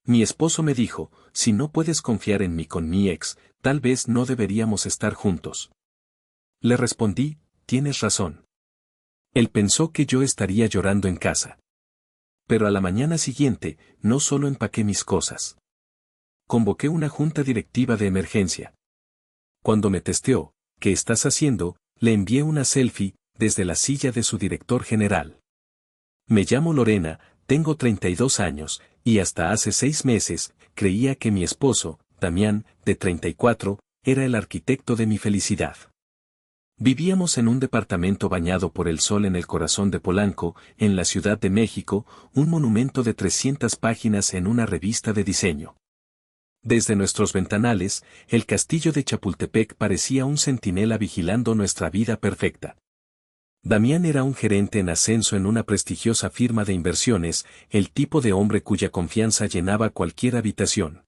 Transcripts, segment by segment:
Mi esposo me dijo, si no puedes confiar en mí con mi ex, tal vez no deberíamos estar juntos. Le respondí, tienes razón. Él pensó que yo estaría llorando en casa. Pero a la mañana siguiente, no solo empaqué mis cosas. Convoqué una junta directiva de emergencia. Cuando me testeó, ¿qué estás haciendo?, le envié una selfie, desde la silla de su director general. Me llamo Lorena, tengo 32 años, y hasta hace 6 meses, creía que mi esposo, Damián, de 34, era el arquitecto de mi felicidad. Vivíamos en un departamento bañado por el sol en el corazón de Polanco, en la Ciudad de México, un monumento de 300 páginas en una revista de diseño. Desde nuestros ventanales, el castillo de Chapultepec parecía un centinela vigilando nuestra vida perfecta. Damián era un gerente en ascenso en una prestigiosa firma de inversiones, el tipo de hombre cuya confianza llenaba cualquier habitación.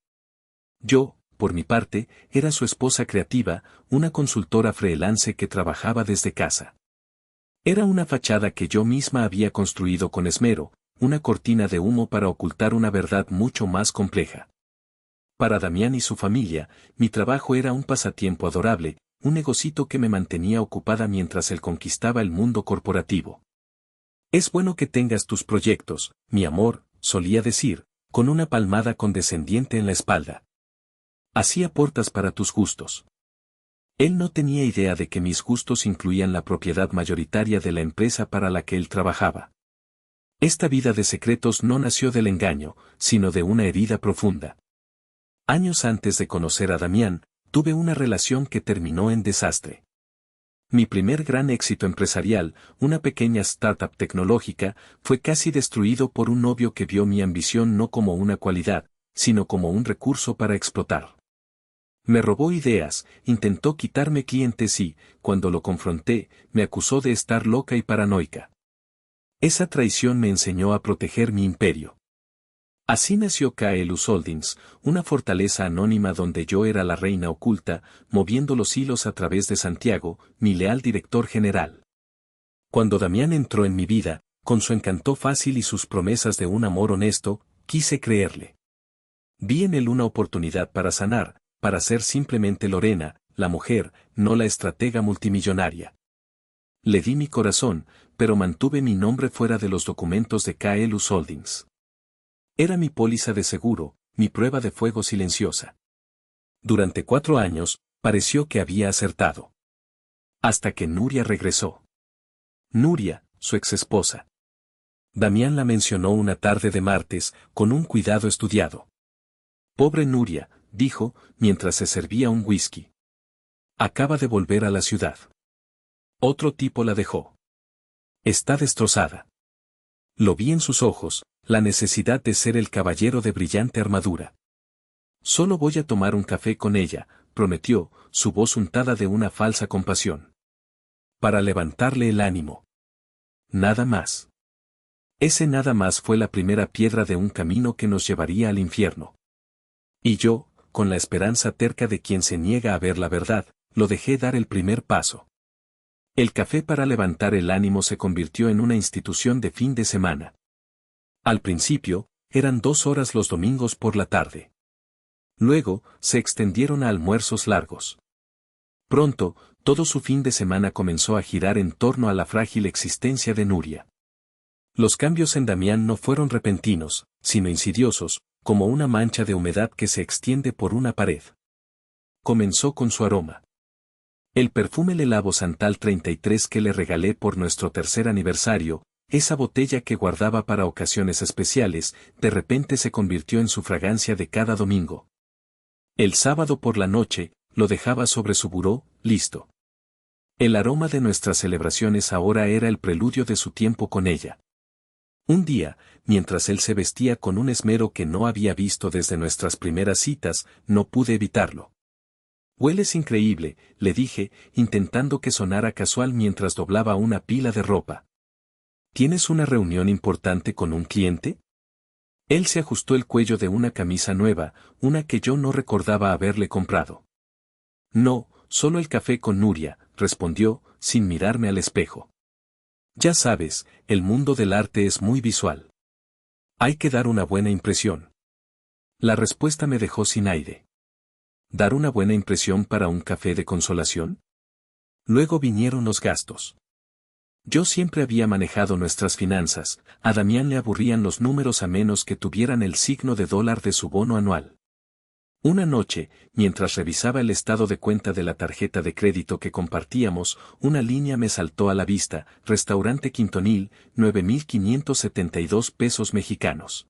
Yo, por mi parte, era su esposa creativa, una consultora freelance que trabajaba desde casa. Era una fachada que yo misma había construido con esmero, una cortina de humo para ocultar una verdad mucho más compleja. Para Damián y su familia, mi trabajo era un pasatiempo adorable, un negocito que me mantenía ocupada mientras él conquistaba el mundo corporativo. Es bueno que tengas tus proyectos, mi amor, solía decir, con una palmada condescendiente en la espalda. Así aportas para tus gustos. Él no tenía idea de que mis gustos incluían la propiedad mayoritaria de la empresa para la que él trabajaba. Esta vida de secretos no nació del engaño, sino de una herida profunda. Años antes de conocer a Damián, tuve una relación que terminó en desastre. Mi primer gran éxito empresarial, una pequeña startup tecnológica, fue casi destruido por un novio que vio mi ambición no como una cualidad, sino como un recurso para explotar. Me robó ideas, intentó quitarme clientes y, cuando lo confronté, me acusó de estar loca y paranoica. Esa traición me enseñó a proteger mi imperio. Así nació KLU Holdings, una fortaleza anónima donde yo era la reina oculta, moviendo los hilos a través de Santiago, mi leal director general. Cuando Damián entró en mi vida, con su encanto fácil y sus promesas de un amor honesto, quise creerle. Vi en él una oportunidad para sanar, para ser simplemente Lorena, la mujer, no la estratega multimillonaria. Le di mi corazón, pero mantuve mi nombre fuera de los documentos de KLU Holdings. Era mi póliza de seguro, mi prueba de fuego silenciosa. Durante 4 años, pareció que había acertado. Hasta que Nuria regresó. Nuria, su exesposa. Damián la mencionó una tarde de martes, con un cuidado estudiado. Pobre Nuria, dijo, mientras se servía un whisky. Acaba de volver a la ciudad. Otro tipo la dejó. Está destrozada. Lo vi en sus ojos, la necesidad de ser el caballero de brillante armadura. Solo voy a tomar un café con ella, prometió, su voz untada de una falsa compasión. Para levantarle el ánimo. Nada más. Ese nada más fue la primera piedra de un camino que nos llevaría al infierno. Y yo, con la esperanza terca de quien se niega a ver la verdad, lo dejé dar el primer paso. El café para levantar el ánimo se convirtió en una institución de fin de semana. Al principio, eran 2 horas los domingos por la tarde. Luego, se extendieron a almuerzos largos. Pronto, todo su fin de semana comenzó a girar en torno a la frágil existencia de Nuria. Los cambios en Damián no fueron repentinos, sino insidiosos, como una mancha de humedad que se extiende por una pared. Comenzó con su aroma. El perfume Le Labo Santal 33 que le regalé por nuestro 3er aniversario, esa botella que guardaba para ocasiones especiales, de repente se convirtió en su fragancia de cada domingo. El sábado por la noche, lo dejaba sobre su buró, listo. El aroma de nuestras celebraciones ahora era el preludio de su tiempo con ella. Un día, mientras él se vestía con un esmero que no había visto desde nuestras primeras citas, no pude evitarlo. «Hueles increíble», le dije, intentando que sonara casual mientras doblaba una pila de ropa. «¿Tienes una reunión importante con un cliente?» Él se ajustó el cuello de una camisa nueva, una que yo no recordaba haberle comprado. «No, solo el café con Nuria», respondió, sin mirarme al espejo. «Ya sabes, el mundo del arte es muy visual. Hay que dar una buena impresión». La respuesta me dejó sin aire. ¿Dar una buena impresión para un café de consolación? Luego vinieron los gastos. Yo siempre había manejado nuestras finanzas, a Damián le aburrían los números a menos que tuvieran el signo de dólar de su bono anual. Una noche, mientras revisaba el estado de cuenta de la tarjeta de crédito que compartíamos, una línea me saltó a la vista: Restaurante Quintonil, 9,572 pesos mexicanos.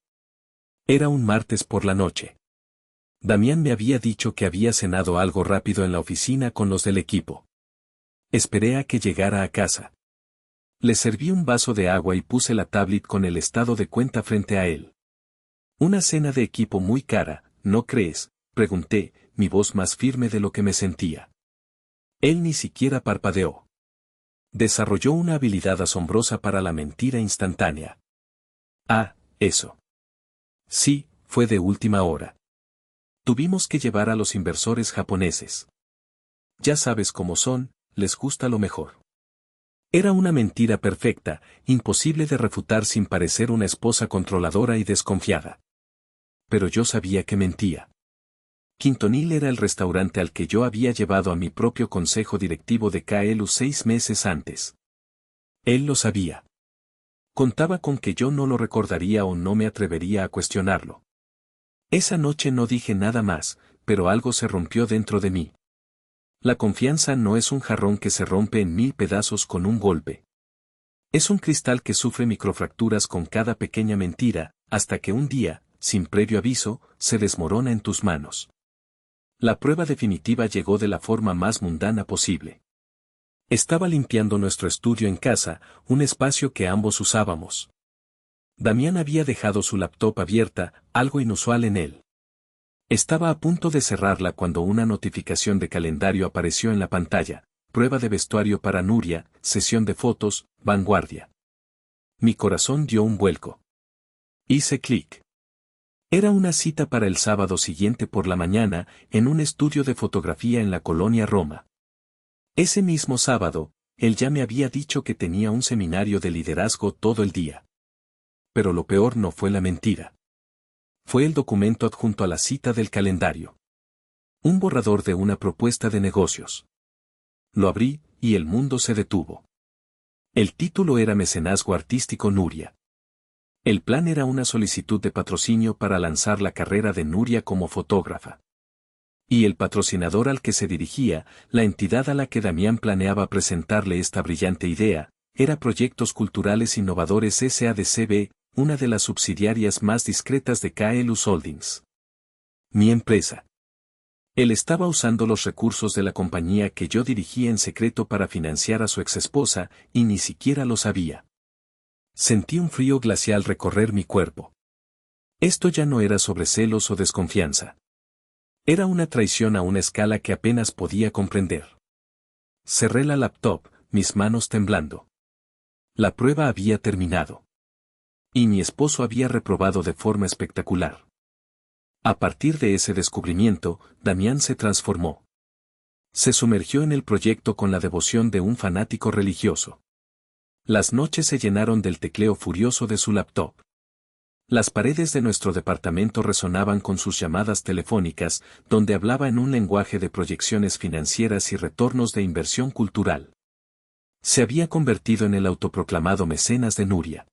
Era un martes por la noche. Damián me había dicho que había cenado algo rápido en la oficina con los del equipo. Esperé a que llegara a casa. Le serví un vaso de agua y puse la tablet con el estado de cuenta frente a él. Una cena de equipo muy cara, ¿no crees?, pregunté, mi voz más firme de lo que me sentía. Él ni siquiera parpadeó. Desarrolló una habilidad asombrosa para la mentira instantánea. Ah, eso. Sí, fue de última hora. Tuvimos que llevar a los inversores japoneses. Ya sabes cómo son, les gusta lo mejor. Era una mentira perfecta, imposible de refutar sin parecer una esposa controladora y desconfiada. Pero yo sabía que mentía. Quintonil era el restaurante al que yo había llevado a mi propio consejo directivo de KLU 6 meses antes. Él lo sabía. Contaba con que yo no lo recordaría o no me atrevería a cuestionarlo. Esa noche no dije nada más, pero algo se rompió dentro de mí. La confianza no es un jarrón que se rompe en 1000 pedazos con un golpe. Es un cristal que sufre microfracturas con cada pequeña mentira, hasta que un día, sin previo aviso, se desmorona en tus manos. La prueba definitiva llegó de la forma más mundana posible. Estaba limpiando nuestro estudio en casa, un espacio que ambos usábamos. Damián había dejado su laptop abierta, algo inusual en él. Estaba a punto de cerrarla cuando una notificación de calendario apareció en la pantalla: prueba de vestuario para Nuria, sesión de fotos, Vanguardia. Mi corazón dio un vuelco. Hice clic. Era una cita para el sábado siguiente por la mañana, en un estudio de fotografía en la colonia Roma. Ese mismo sábado, él ya me había dicho que tenía un seminario de liderazgo todo el día. Pero lo peor no fue la mentira. Fue el documento adjunto a la cita del calendario. Un borrador de una propuesta de negocios. Lo abrí, y el mundo se detuvo. El título era Mecenazgo Artístico Nuria. El plan era una solicitud de patrocinio para lanzar la carrera de Nuria como fotógrafa. Y el patrocinador al que se dirigía, la entidad a la que Damián planeaba presentarle esta brillante idea, era Proyectos Culturales Innovadores SADCB, una de las subsidiarias más discretas de KLU Holdings. Mi empresa. Él estaba usando los recursos de la compañía que yo dirigía en secreto para financiar a su exesposa, y ni siquiera lo sabía. Sentí un frío glacial recorrer mi cuerpo. Esto ya no era sobre celos o desconfianza. Era una traición a una escala que apenas podía comprender. Cerré la laptop, mis manos temblando. La prueba había terminado. Y mi esposo había reprobado de forma espectacular. A partir de ese descubrimiento, Damián se transformó. Se sumergió en el proyecto con la devoción de un fanático religioso. Las noches se llenaron del tecleo furioso de su laptop. Las paredes de nuestro departamento resonaban con sus llamadas telefónicas, donde hablaba en un lenguaje de proyecciones financieras y retornos de inversión cultural. Se había convertido en el autoproclamado mecenas de Nuria.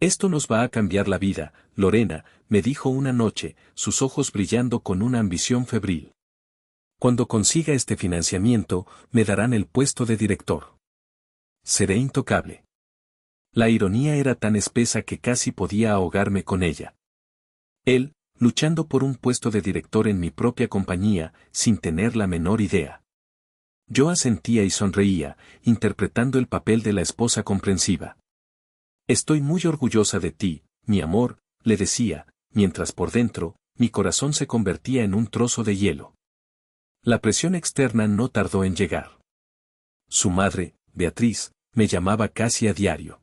Esto nos va a cambiar la vida, Lorena, me dijo una noche, sus ojos brillando con una ambición febril. Cuando consiga este financiamiento, me darán el puesto de director. Seré intocable. La ironía era tan espesa que casi podía ahogarme con ella. Él, luchando por un puesto de director en mi propia compañía, sin tener la menor idea. Yo asentía y sonreía, interpretando el papel de la esposa comprensiva. Estoy muy orgullosa de ti, mi amor, le decía, mientras por dentro, mi corazón se convertía en un trozo de hielo. La presión externa no tardó en llegar. Su madre, Beatriz, me llamaba casi a diario.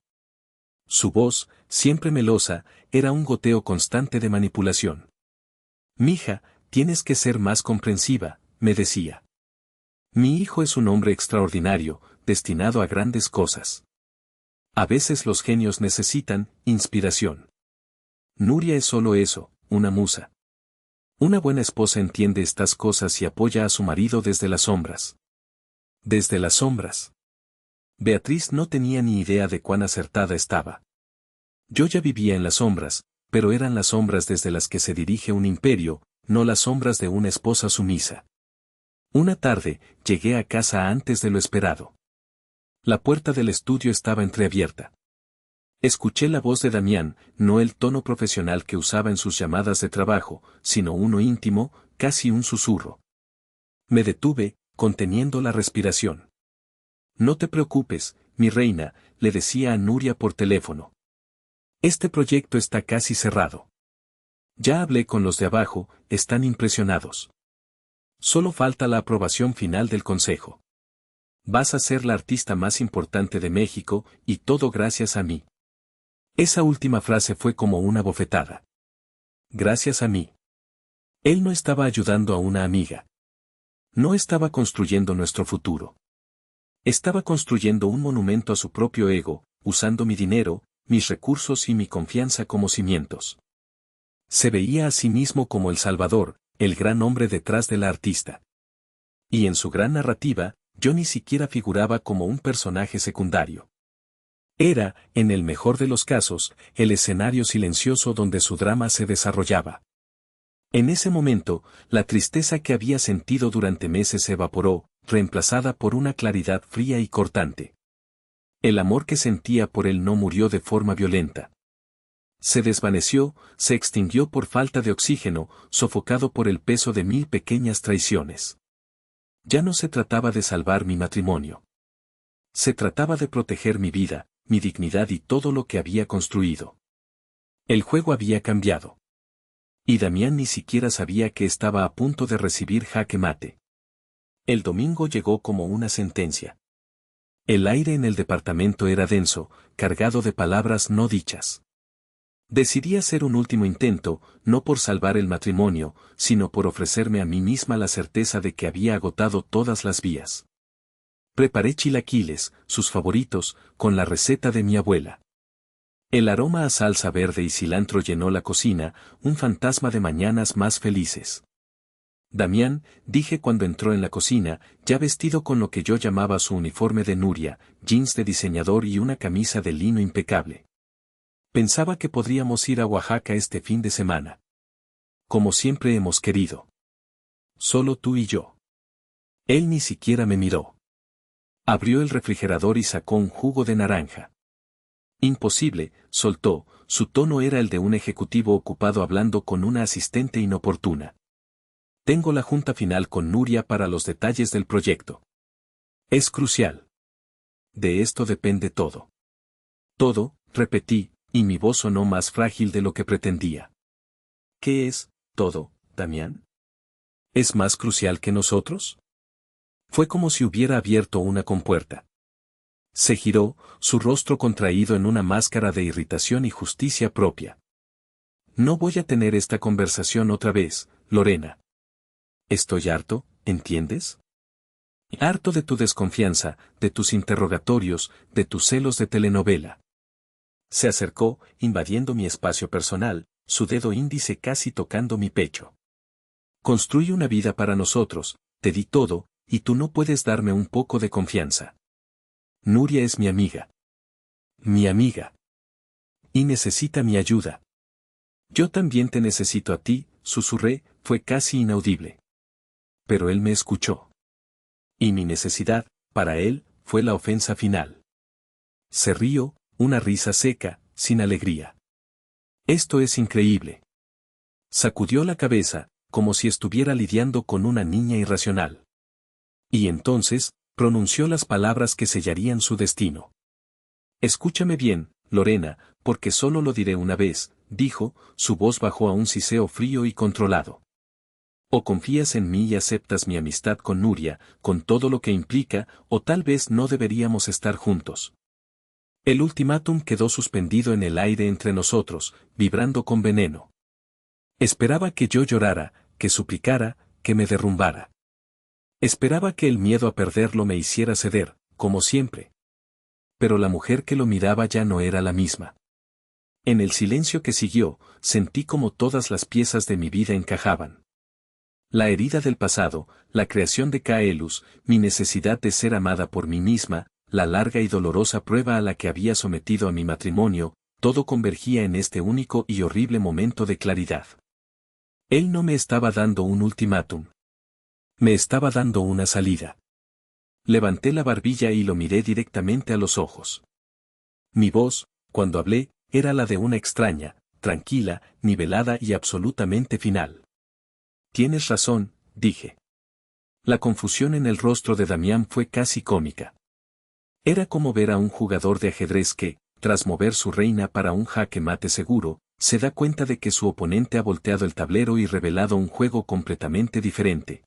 Su voz, siempre melosa, era un goteo constante de manipulación. Mija, tienes que ser más comprensiva, me decía. Mi hijo es un hombre extraordinario, destinado a grandes cosas. A veces los genios necesitan inspiración. Nuria es solo eso, una musa. Una buena esposa entiende estas cosas y apoya a su marido desde las sombras. Desde las sombras. Beatriz no tenía ni idea de cuán acertada estaba. Yo ya vivía en las sombras, pero eran las sombras desde las que se dirige un imperio, no las sombras de una esposa sumisa. Una tarde, llegué a casa antes de lo esperado. La puerta del estudio estaba entreabierta. Escuché la voz de Damián, no el tono profesional que usaba en sus llamadas de trabajo, sino uno íntimo, casi un susurro. Me detuve, conteniendo la respiración. No te preocupes, mi reina, le decía a Nuria por teléfono. Este proyecto está casi cerrado. Ya hablé con los de abajo, están impresionados. Solo falta la aprobación final del consejo. Vas a ser la artista más importante de México, y todo gracias a mí. Esa última frase fue como una bofetada. Gracias a mí. Él no estaba ayudando a una amiga. No estaba construyendo nuestro futuro. Estaba construyendo un monumento a su propio ego, usando mi dinero, mis recursos y mi confianza como cimientos. Se veía a sí mismo como el Salvador, el gran hombre detrás de la artista. Y en su gran narrativa, yo ni siquiera figuraba como un personaje secundario. Era, en el mejor de los casos, el escenario silencioso donde su drama se desarrollaba. En ese momento, la tristeza que había sentido durante meses se evaporó, reemplazada por una claridad fría y cortante. El amor que sentía por él no murió de forma violenta. Se desvaneció, se extinguió por falta de oxígeno, sofocado por el peso de 1000 pequeñas traiciones. Ya no se trataba de salvar mi matrimonio. Se trataba de proteger mi vida, mi dignidad y todo lo que había construido. El juego había cambiado. Y Damián ni siquiera sabía que estaba a punto de recibir jaque mate. El domingo llegó como una sentencia. El aire en el departamento era denso, cargado de palabras no dichas. Decidí hacer un último intento, no por salvar el matrimonio, sino por ofrecerme a mí misma la certeza de que había agotado todas las vías. Preparé chilaquiles, sus favoritos, con la receta de mi abuela. El aroma a salsa verde y cilantro llenó la cocina, un fantasma de mañanas más felices. Damián, dije cuando entró en la cocina, ya vestido con lo que yo llamaba su uniforme de Nuria, jeans de diseñador y una camisa de lino impecable. Pensaba que podríamos ir a Oaxaca este fin de semana. Como siempre hemos querido. Solo tú y yo. Él ni siquiera me miró. Abrió el refrigerador y sacó un jugo de naranja. Imposible, soltó, su tono era el de un ejecutivo ocupado hablando con una asistente inoportuna. Tengo la junta final con Nuria para los detalles del proyecto. Es crucial. De esto depende todo. Todo, repetí, y mi voz sonó más frágil de lo que pretendía. ¿Qué es, todo, Damián? ¿Es más crucial que nosotros? Fue como si hubiera abierto una compuerta. Se giró, su rostro contraído en una máscara de irritación y justicia propia. No voy a tener esta conversación otra vez, Lorena. Estoy harto, ¿entiendes? Harto de tu desconfianza, de tus interrogatorios, de tus celos de telenovela. Se acercó, invadiendo mi espacio personal, su dedo índice casi tocando mi pecho. Construí una vida para nosotros, te di todo, y tú no puedes darme un poco de confianza. Nuria es mi amiga. Mi amiga. Y necesita mi ayuda. Yo también te necesito a ti, susurré, fue casi inaudible. Pero él me escuchó. Y mi necesidad, para él, fue la ofensa final. Se rió, una risa seca, sin alegría. Esto es increíble. Sacudió la cabeza, como si estuviera lidiando con una niña irracional. Y entonces, pronunció las palabras que sellarían su destino. Escúchame bien, Lorena, porque solo lo diré una vez, dijo, su voz bajó a un siseo frío y controlado. O confías en mí y aceptas mi amistad con Nuria, con todo lo que implica, o tal vez no deberíamos estar juntos. El ultimátum quedó suspendido en el aire entre nosotros, vibrando con veneno. Esperaba que yo llorara, que suplicara, que me derrumbara. Esperaba que el miedo a perderlo me hiciera ceder, como siempre. Pero la mujer que lo miraba ya no era la misma. En el silencio que siguió, sentí como todas las piezas de mi vida encajaban. La herida del pasado, la creación de Caelus, mi necesidad de ser amada por mí misma, la larga y dolorosa prueba a la que había sometido a mi matrimonio, todo convergía en este único y horrible momento de claridad. Él no me estaba dando un ultimátum. Me estaba dando una salida. Levanté la barbilla y lo miré directamente a los ojos. Mi voz, cuando hablé, era la de una extraña, tranquila, nivelada y absolutamente final. Tienes razón, dije. La confusión en el rostro de Damián fue casi cómica. Era como ver a un jugador de ajedrez que, tras mover su reina para un jaque mate seguro, se da cuenta de que su oponente ha volteado el tablero y revelado un juego completamente diferente.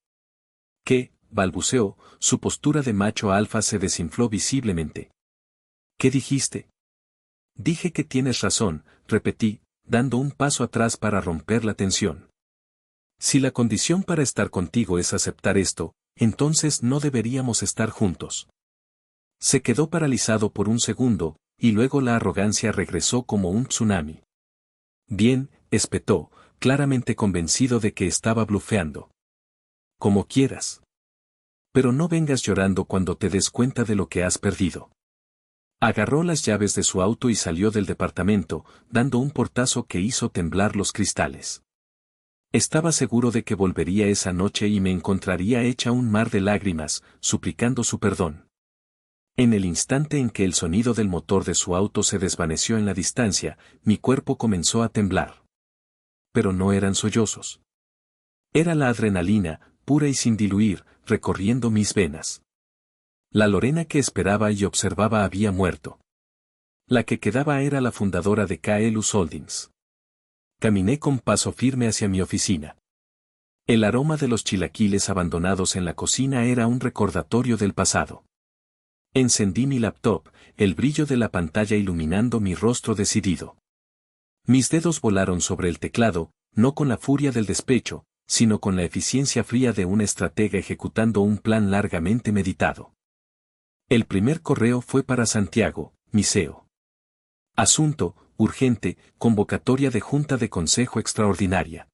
¿Qué? Balbuceó, su postura de macho alfa se desinfló visiblemente. ¿Qué dijiste? Dije que tienes razón, repetí, dando un paso atrás para romper la tensión. Si la condición para estar contigo es aceptar esto, entonces no deberíamos estar juntos. Se quedó paralizado por un segundo, y luego la arrogancia regresó como un tsunami. Bien, espetó, claramente convencido de que estaba blufeando. Como quieras. Pero no vengas llorando cuando te des cuenta de lo que has perdido. Agarró las llaves de su auto y salió del departamento, dando un portazo que hizo temblar los cristales. Estaba seguro de que volvería esa noche y me encontraría hecha un mar de lágrimas, suplicando su perdón. En el instante en que el sonido del motor de su auto se desvaneció en la distancia, mi cuerpo comenzó a temblar. Pero no eran sollozos. Era la adrenalina, pura y sin diluir, recorriendo mis venas. La Lorena que esperaba y observaba había muerto. La que quedaba era la fundadora de Caelus Holdings. Caminé con paso firme hacia mi oficina. El aroma de los chilaquiles abandonados en la cocina era un recordatorio del pasado. Encendí mi laptop, el brillo de la pantalla iluminando mi rostro decidido. Mis dedos volaron sobre el teclado, no con la furia del despecho, sino con la eficiencia fría de un estratega ejecutando un plan largamente meditado. El primer correo fue para Santiago, mi CEO. Asunto, urgente, convocatoria de Junta de Consejo Extraordinaria.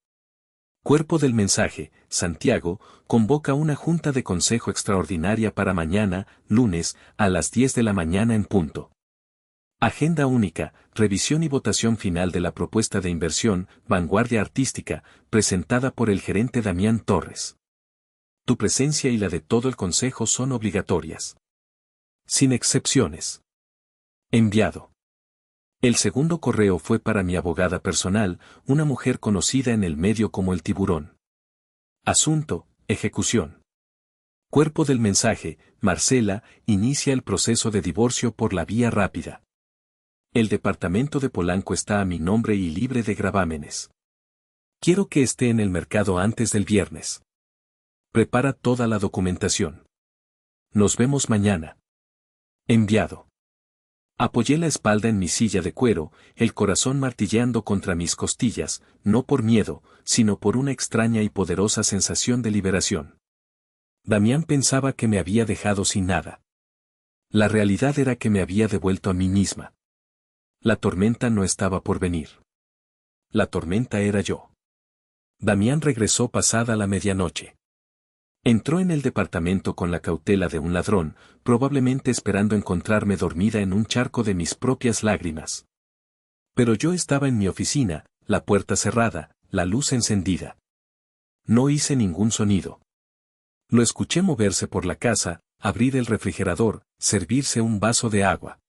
Cuerpo del mensaje, Santiago, convoca una Junta de Consejo Extraordinaria para mañana, lunes, a las 10 de la mañana en punto. Agenda única, revisión y votación final de la propuesta de inversión, Vanguardia Artística, presentada por el gerente Damián Torres. Tu presencia y la de todo el Consejo son obligatorias. Sin excepciones. Enviado. El segundo correo fue para mi abogada personal, una mujer conocida en el medio como el Tiburón. Asunto, ejecución. Cuerpo del mensaje, Marcela, inicia el proceso de divorcio por la vía rápida. El departamento de Polanco está a mi nombre y libre de gravámenes. Quiero que esté en el mercado antes del viernes. Prepara toda la documentación. Nos vemos mañana. Enviado. Apoyé la espalda en mi silla de cuero, el corazón martilleando contra mis costillas, no por miedo, sino por una extraña y poderosa sensación de liberación. Damián pensaba que me había dejado sin nada. La realidad era que me había devuelto a mí misma. La tormenta no estaba por venir. La tormenta era yo. Damián regresó pasada la medianoche. Entró en el departamento con la cautela de un ladrón, probablemente esperando encontrarme dormida en un charco de mis propias lágrimas. Pero yo estaba en mi oficina, la puerta cerrada, la luz encendida. No hice ningún sonido. Lo escuché moverse por la casa, abrir el refrigerador, servirse un vaso de agua.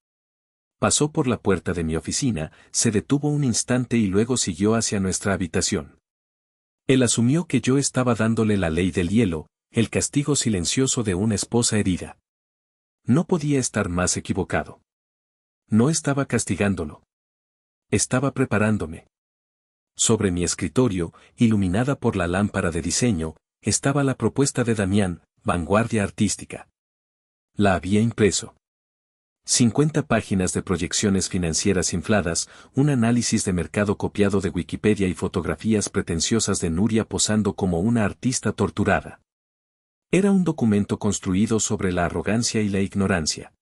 Pasó por la puerta de mi oficina, se detuvo un instante y luego siguió hacia nuestra habitación. Él asumió que yo estaba dándole la ley del hielo, el castigo silencioso de una esposa herida. No podía estar más equivocado. No estaba castigándolo. Estaba preparándome. Sobre mi escritorio, iluminada por la lámpara de diseño, estaba la propuesta de Damián, Vanguardia Artística. La había impreso. 50 páginas de proyecciones financieras infladas, un análisis de mercado copiado de Wikipedia y fotografías pretenciosas de Nuria posando como una artista torturada. Era un documento construido sobre la arrogancia y la ignorancia.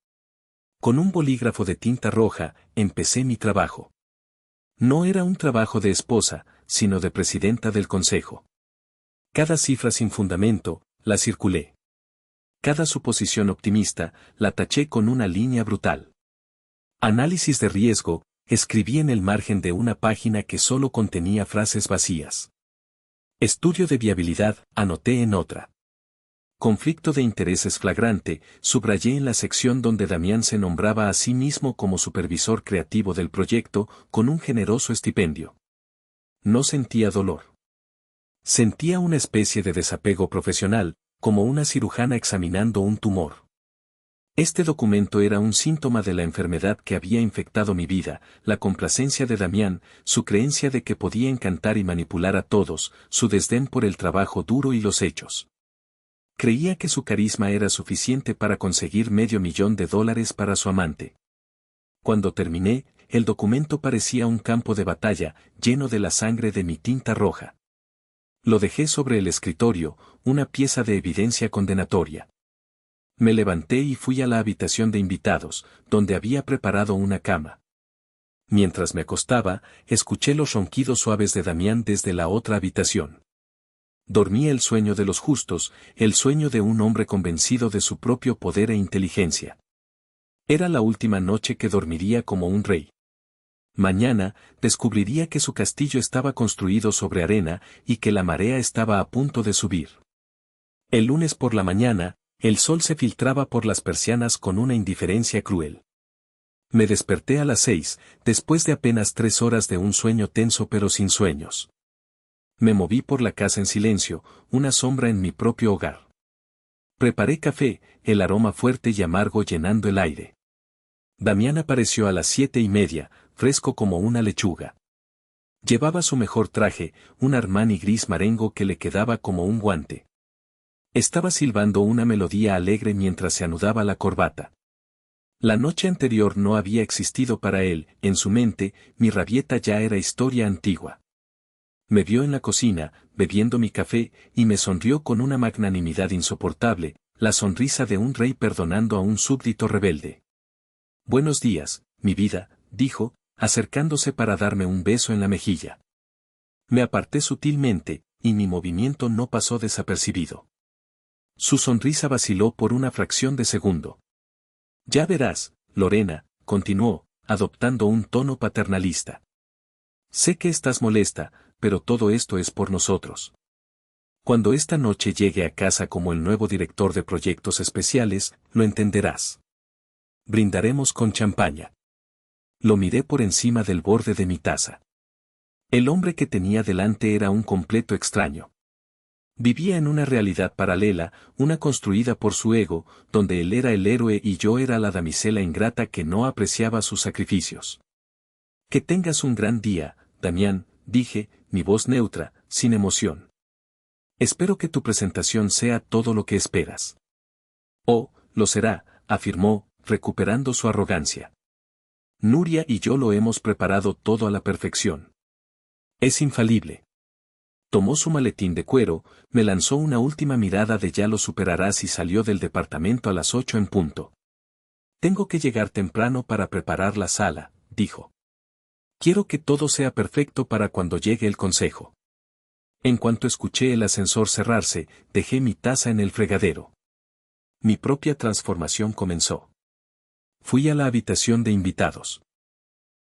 Con un bolígrafo de tinta roja, empecé mi trabajo. No era un trabajo de esposa, sino de presidenta del consejo. Cada cifra sin fundamento, la circulé. Cada suposición optimista, la taché con una línea brutal. Análisis de riesgo, escribí en el margen de una página que solo contenía frases vacías. Estudio de viabilidad, anoté en otra. Conflicto de intereses flagrante, subrayé en la sección donde Damián se nombraba a sí mismo como supervisor creativo del proyecto, con un generoso estipendio. No sentía dolor. Sentía una especie de desapego profesional, como una cirujana examinando un tumor. Este documento era un síntoma de la enfermedad que había infectado mi vida, la complacencia de Damián, su creencia de que podía encantar y manipular a todos, su desdén por el trabajo duro y los hechos. Creía que su carisma era suficiente para conseguir $500,000 para su amante. Cuando terminé, el documento parecía un campo de batalla, lleno de la sangre de mi tinta roja. Lo dejé sobre el escritorio, una pieza de evidencia condenatoria. Me levanté y fui a la habitación de invitados, donde había preparado una cama. Mientras me acostaba, escuché los ronquidos suaves de Damián desde la otra habitación. Dormí el sueño de los justos, el sueño de un hombre convencido de su propio poder e inteligencia. Era la última noche que dormiría como un rey. Mañana, descubriría que su castillo estaba construido sobre arena y que la marea estaba a punto de subir. El lunes por la mañana, el sol se filtraba por las persianas con una indiferencia cruel. Me desperté a las 6, después de apenas 3 horas de un sueño tenso pero sin sueños. Me moví por la casa en silencio, una sombra en mi propio hogar. Preparé café, el aroma fuerte y amargo llenando el aire. Damián apareció a las 7:30, fresco como una lechuga. Llevaba su mejor traje, un Armani gris marengo que le quedaba como un guante. Estaba silbando una melodía alegre mientras se anudaba la corbata. La noche anterior no había existido para él, en su mente, mi rabieta ya era historia antigua. Me vio en la cocina, bebiendo mi café, y me sonrió con una magnanimidad insoportable, la sonrisa de un rey perdonando a un súbdito rebelde. «Buenos días, mi vida», dijo, acercándose para darme un beso en la mejilla. Me aparté sutilmente, y mi movimiento no pasó desapercibido. Su sonrisa vaciló por una fracción de segundo. «Ya verás, Lorena», continuó, adoptando un tono paternalista. «Sé que estás molesta, pero todo esto es por nosotros. Cuando esta noche llegue a casa como el nuevo director de proyectos especiales, lo entenderás. Brindaremos con champaña». Lo miré por encima del borde de mi taza. El hombre que tenía delante era un completo extraño. Vivía en una realidad paralela, una construida por su ego, donde él era el héroe y yo era la damisela ingrata que no apreciaba sus sacrificios. «Que tengas un gran día, Damián», dije, mi voz neutra, sin emoción. «Espero que tu presentación sea todo lo que esperas». «Oh, lo será», afirmó, recuperando su arrogancia. «Nuria y yo lo hemos preparado todo a la perfección. Es infalible». Tomó su maletín de cuero, me lanzó una última mirada de «ya lo superarás» y salió del departamento a las 8 en punto. «Tengo que llegar temprano para preparar la sala», dijo. «Quiero que todo sea perfecto para cuando llegue el consejo». En cuanto escuché el ascensor cerrarse, dejé mi taza en el fregadero. Mi propia transformación comenzó. Fui a la habitación de invitados.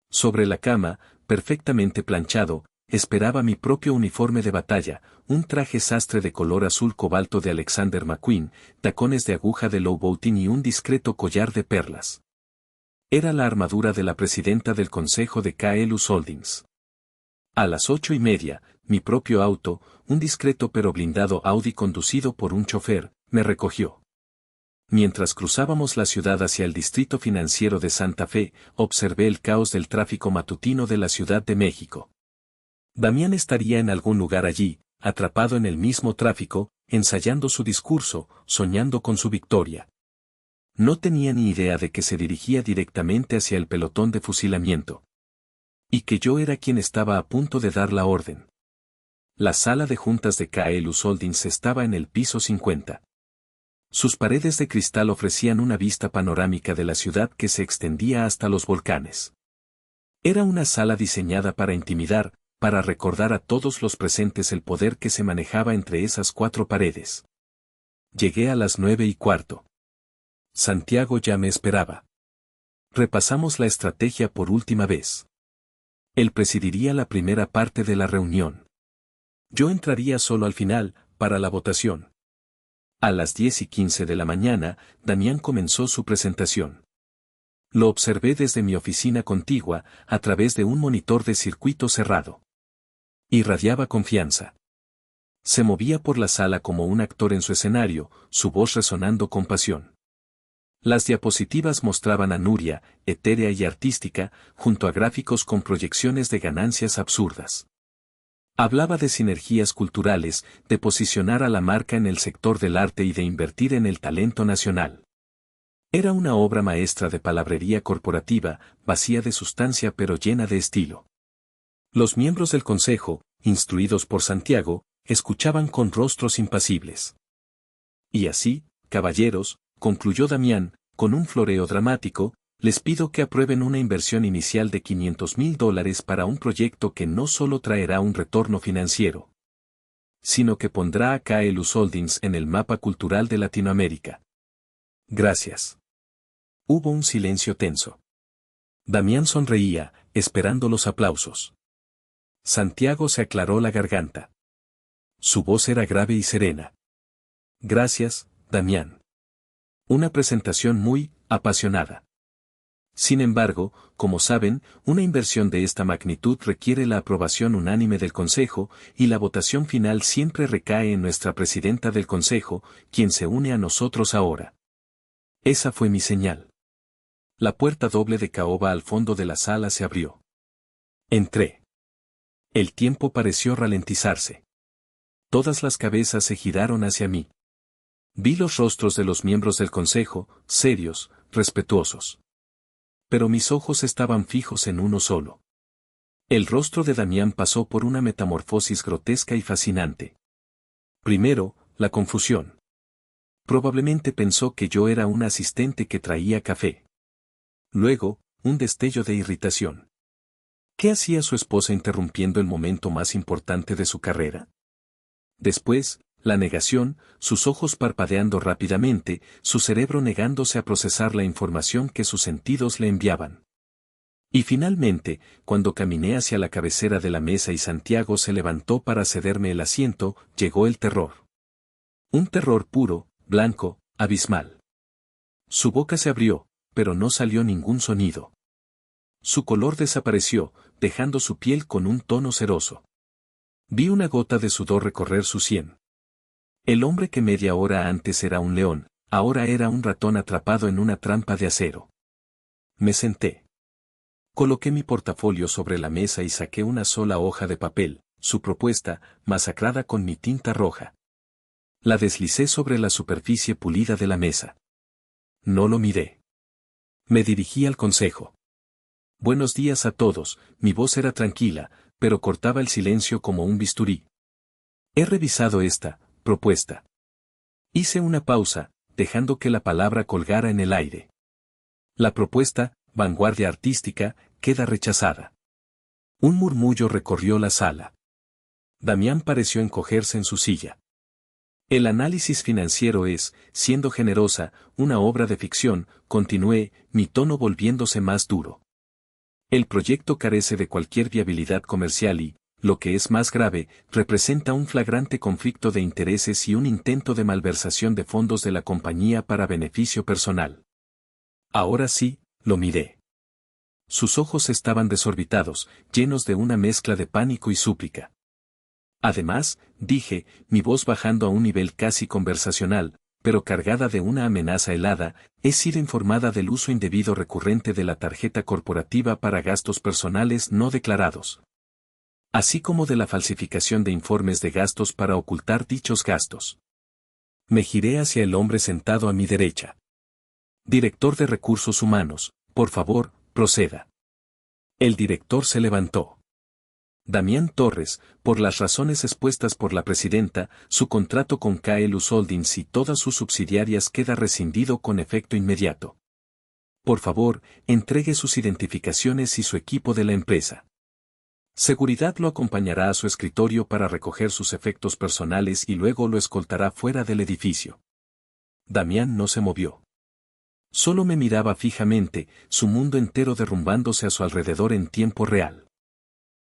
Sobre la cama, perfectamente planchado, esperaba mi propio uniforme de batalla, un traje sastre de color azul cobalto de Alexander McQueen, tacones de aguja de Louboutin y un discreto collar de perlas. Era la armadura de la presidenta del consejo de KLU Holdings. A las 8:30, mi propio auto, un discreto pero blindado Audi conducido por un chofer, me recogió. Mientras cruzábamos la ciudad hacia el distrito financiero de Santa Fe, observé el caos del tráfico matutino de la Ciudad de México. Damián estaría en algún lugar allí, atrapado en el mismo tráfico, ensayando su discurso, soñando con su victoria. No tenía ni idea de que se dirigía directamente hacia el pelotón de fusilamiento. Y que yo era quien estaba a punto de dar la orden. La sala de juntas de KLU Holdings estaba en el piso 50. Sus paredes de cristal ofrecían una vista panorámica de la ciudad que se extendía hasta los volcanes. Era una sala diseñada para intimidar, para recordar a todos los presentes el poder que se manejaba entre esas 4 paredes. Llegué a las 9:15. Santiago ya me esperaba. Repasamos la estrategia por última vez. Él presidiría la primera parte de la reunión. Yo entraría solo al final, para la votación. A las 10:15 de la mañana, Damián comenzó su presentación. Lo observé desde mi oficina contigua, a través de un monitor de circuito cerrado. Irradiaba confianza. Se movía por la sala como un actor en su escenario, su voz resonando con pasión. Las diapositivas mostraban a Nuria, etérea y artística, junto a gráficos con proyecciones de ganancias absurdas. Hablaba de sinergias culturales, de posicionar a la marca en el sector del arte y de invertir en el talento nacional. Era una obra maestra de palabrería corporativa, vacía de sustancia pero llena de estilo. Los miembros del consejo, instruidos por Santiago, escuchaban con rostros impasibles. Y así, caballeros, concluyó Damián, con un floreo dramático, les pido que aprueben una inversión inicial de $500,000 para un proyecto que no solo traerá un retorno financiero, sino que pondrá a Kaelus Holdings en el mapa cultural de Latinoamérica. Gracias. Hubo un silencio tenso. Damián sonreía, esperando los aplausos. Santiago se aclaró la garganta. Su voz era grave y serena. Gracias, Damián. Una presentación muy apasionada. Sin embargo, como saben, una inversión de esta magnitud requiere la aprobación unánime del Consejo, y la votación final siempre recae en nuestra presidenta del Consejo, quien se une a nosotros ahora. Esa fue mi señal. La puerta doble de caoba al fondo de la sala se abrió. Entré. El tiempo pareció ralentizarse. Todas las cabezas se giraron hacia mí. Vi los rostros de los miembros del Consejo, serios, respetuosos. Pero mis ojos estaban fijos en uno solo. El rostro de Damián pasó por una metamorfosis grotesca y fascinante. Primero, la confusión. Probablemente pensó que yo era un asistente que traía café. Luego, un destello de irritación. ¿Qué hacía su esposa interrumpiendo el momento más importante de su carrera? Después, la negación, sus ojos parpadeando rápidamente, su cerebro negándose a procesar la información que sus sentidos le enviaban. Y finalmente, cuando caminé hacia la cabecera de la mesa y Santiago se levantó para cederme el asiento, llegó el terror. Un terror puro, blanco, abismal. Su boca se abrió, pero no salió ningún sonido. Su color desapareció, dejando su piel con un tono ceroso. Vi una gota de sudor recorrer su sien. El hombre que media hora antes era un león, ahora era un ratón atrapado en una trampa de acero. Me senté. Coloqué mi portafolio sobre la mesa y saqué una sola hoja de papel, su propuesta, masacrada con mi tinta roja. La deslicé sobre la superficie pulida de la mesa. No lo miré. Me dirigí al consejo. Buenos días a todos, mi voz era tranquila, pero cortaba el silencio como un bisturí. He revisado esta propuesta. Hice una pausa, dejando que la palabra colgara en el aire. La propuesta, vanguardia artística, queda rechazada. Un murmullo recorrió la sala. Damián pareció encogerse en su silla. El análisis financiero es, siendo generosa, una obra de ficción, continué, mi tono volviéndose más duro. El proyecto carece de cualquier viabilidad comercial y, lo que es más grave, representa un flagrante conflicto de intereses y un intento de malversación de fondos de la compañía para beneficio personal. Ahora sí, lo miré. Sus ojos estaban desorbitados, llenos de una mezcla de pánico y súplica. Además, dije, mi voz bajando a un nivel casi conversacional, pero cargada de una amenaza helada, he sido informada del uso indebido recurrente de la tarjeta corporativa para gastos personales no declarados, así como de la falsificación de informes de gastos para ocultar dichos gastos. Me giré hacia el hombre sentado a mi derecha. Director de Recursos Humanos, por favor, proceda. El director se levantó. Damián Torres, por las razones expuestas por la presidenta, su contrato con Kaelus Holdings y todas sus subsidiarias queda rescindido con efecto inmediato. Por favor, entregue sus identificaciones y su equipo de la empresa. Seguridad lo acompañará a su escritorio para recoger sus efectos personales y luego lo escoltará fuera del edificio. Damián no se movió. Solo me miraba fijamente, su mundo entero derrumbándose a su alrededor en tiempo real.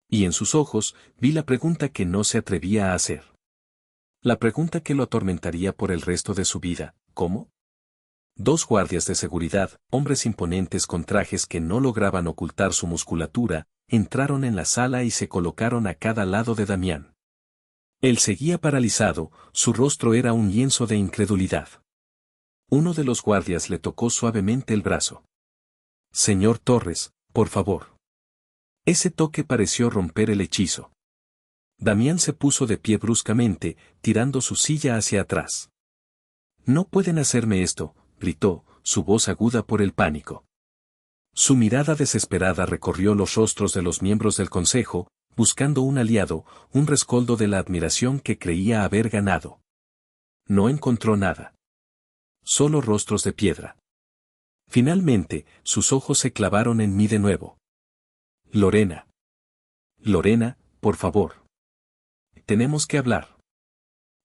Y en sus ojos vi la pregunta que no se atrevía a hacer. La pregunta que lo atormentaría por el resto de su vida: ¿cómo? Dos guardias de seguridad, hombres imponentes con trajes que no lograban ocultar su musculatura, entraron en la sala y se colocaron a cada lado de Damián. Él seguía paralizado, su rostro era un lienzo de incredulidad. Uno de los guardias le tocó suavemente el brazo. «Señor Torres, por favor». Ese toque pareció romper el hechizo. Damián se puso de pie bruscamente, tirando su silla hacia atrás. «No pueden hacerme esto», gritó, su voz aguda por el pánico. Su mirada desesperada recorrió los rostros de los miembros del consejo, buscando un aliado, un rescoldo de la admiración que creía haber ganado. No encontró nada. Solo rostros de piedra. Finalmente, sus ojos se clavaron en mí de nuevo. «Lorena. Lorena, por favor. Tenemos que hablar».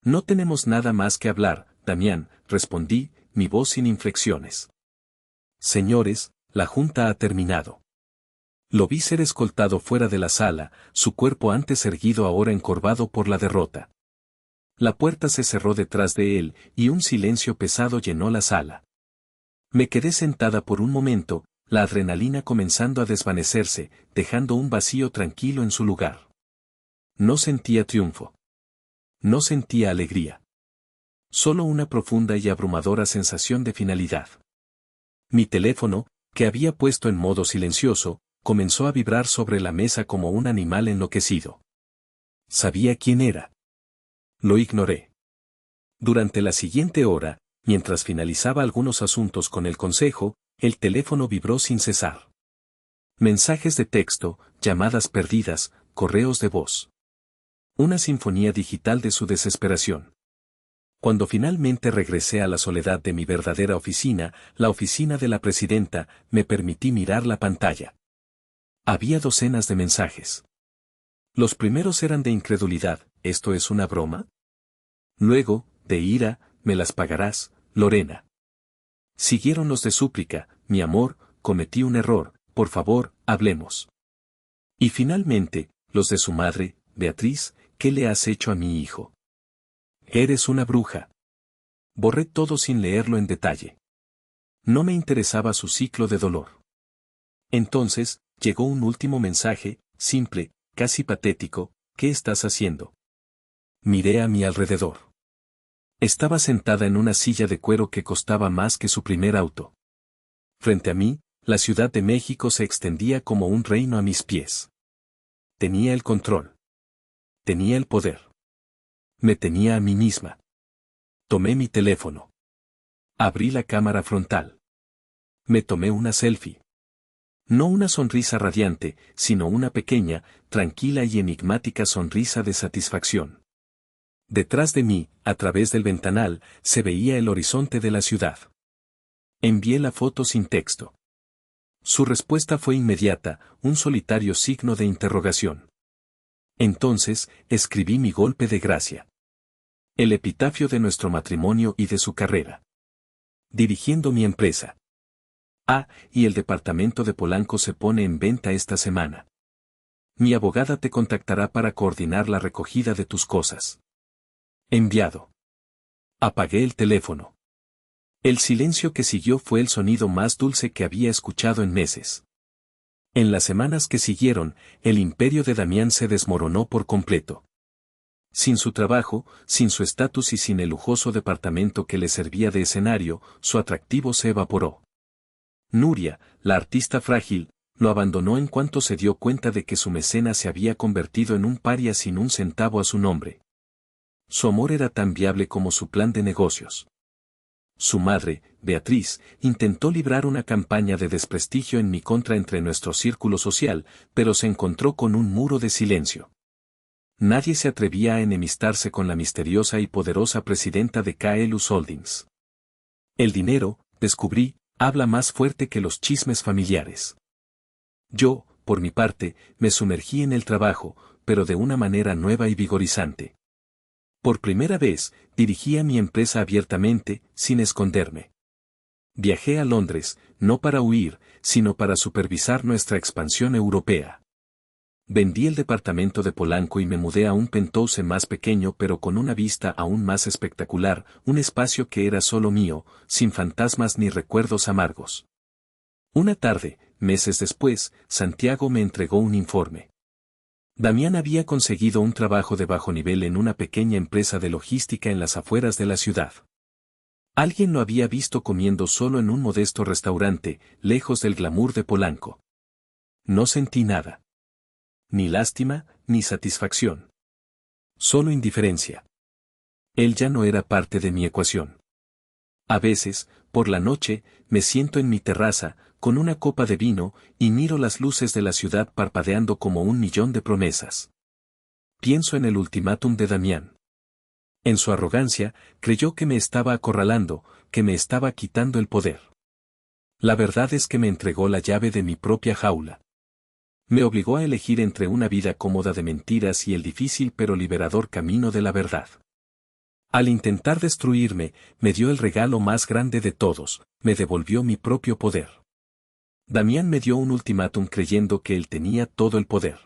«No tenemos nada más que hablar, Damián», respondí, mi voz sin inflexiones. «Señores, la junta ha terminado». Lo vi ser escoltado fuera de la sala, su cuerpo antes erguido ahora encorvado por la derrota. La puerta se cerró detrás de él, y un silencio pesado llenó la sala. Me quedé sentada por un momento, la adrenalina comenzando a desvanecerse, dejando un vacío tranquilo en su lugar. No sentía triunfo. No sentía alegría. Solo una profunda y abrumadora sensación de finalidad. Mi teléfono, que había puesto en modo silencioso, comenzó a vibrar sobre la mesa como un animal enloquecido. Sabía quién era. Lo ignoré. Durante la siguiente hora, mientras finalizaba algunos asuntos con el consejo, el teléfono vibró sin cesar. Mensajes de texto, llamadas perdidas, correos de voz. Una sinfonía digital de su desesperación. Cuando finalmente regresé a la soledad de mi verdadera oficina, la oficina de la presidenta, me permití mirar la pantalla. Había docenas de mensajes. Los primeros eran de incredulidad: ¿esto es una broma? Luego, de ira: «me las pagarás, Lorena». Siguieron los de súplica: «mi amor, cometí un error, por favor, hablemos». Y finalmente, los de su madre: «Beatriz, ¿qué le has hecho a mi hijo? Eres una bruja». Borré todo sin leerlo en detalle. No me interesaba su ciclo de dolor. Entonces, llegó un último mensaje, simple, casi patético: «¿Qué estás haciendo?». Miré a mi alrededor. Estaba sentada en una silla de cuero que costaba más que su primer auto. Frente a mí, la Ciudad de México se extendía como un reino a mis pies. Tenía el control. Tenía el poder. Me tenía a mí misma. Tomé mi teléfono. Abrí la cámara frontal. Me tomé una selfie. No una sonrisa radiante, sino una pequeña, tranquila y enigmática sonrisa de satisfacción. Detrás de mí, a través del ventanal, se veía el horizonte de la ciudad. Envié la foto sin texto. Su respuesta fue inmediata, un solitario signo de interrogación. Entonces, escribí mi golpe de gracia. El epitafio de nuestro matrimonio y de su carrera. Dirigiendo mi empresa. Y el departamento de Polanco se pone en venta esta semana. Mi abogada te contactará para coordinar la recogida de tus cosas. Enviado. Apagué el teléfono. El silencio que siguió fue el sonido más dulce que había escuchado en meses. En las semanas que siguieron, el imperio de Damián se desmoronó por completo. Sin su trabajo, sin su estatus y sin el lujoso departamento que le servía de escenario, su atractivo se evaporó. Nuria, la artista frágil, lo abandonó en cuanto se dio cuenta de que su mecena se había convertido en un paria sin un centavo a su nombre. Su amor era tan viable como su plan de negocios. Su madre, Beatriz, intentó librar una campaña de desprestigio en mi contra entre nuestro círculo social, pero se encontró con un muro de silencio. Nadie se atrevía a enemistarse con la misteriosa y poderosa presidenta de KLus Holdings. El dinero, descubrí, habla más fuerte que los chismes familiares. Yo, por mi parte, me sumergí en el trabajo, pero de una manera nueva y vigorizante. Por primera vez, dirigía mi empresa abiertamente, sin esconderme. Viajé a Londres, no para huir, sino para supervisar nuestra expansión europea. Vendí el departamento de Polanco y me mudé a un penthouse más pequeño pero con una vista aún más espectacular, un espacio que era solo mío, sin fantasmas ni recuerdos amargos. Una tarde, meses después, Santiago me entregó un informe. Damián había conseguido un trabajo de bajo nivel en una pequeña empresa de logística en las afueras de la ciudad. Alguien lo había visto comiendo solo en un modesto restaurante, lejos del glamour de Polanco. No sentí nada. Ni lástima, ni satisfacción. Solo indiferencia. Él ya no era parte de mi ecuación. A veces, por la noche, me siento en mi terraza, con una copa de vino, y miro las luces de la ciudad parpadeando como 1.000.000 de promesas. Pienso en el ultimátum de Damián. En su arrogancia, creyó que me estaba acorralando, que me estaba quitando el poder. La verdad es que me entregó la llave de mi propia jaula. Me obligó a elegir entre una vida cómoda de mentiras y el difícil pero liberador camino de la verdad. Al intentar destruirme, me dio el regalo más grande de todos, me devolvió mi propio poder. Damián me dio un ultimátum creyendo que él tenía todo el poder.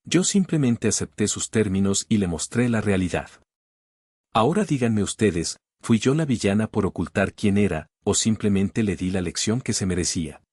Yo simplemente acepté sus términos y le mostré la realidad. Ahora díganme ustedes, ¿fui yo la villana por ocultar quién era, o simplemente le di la lección que se merecía?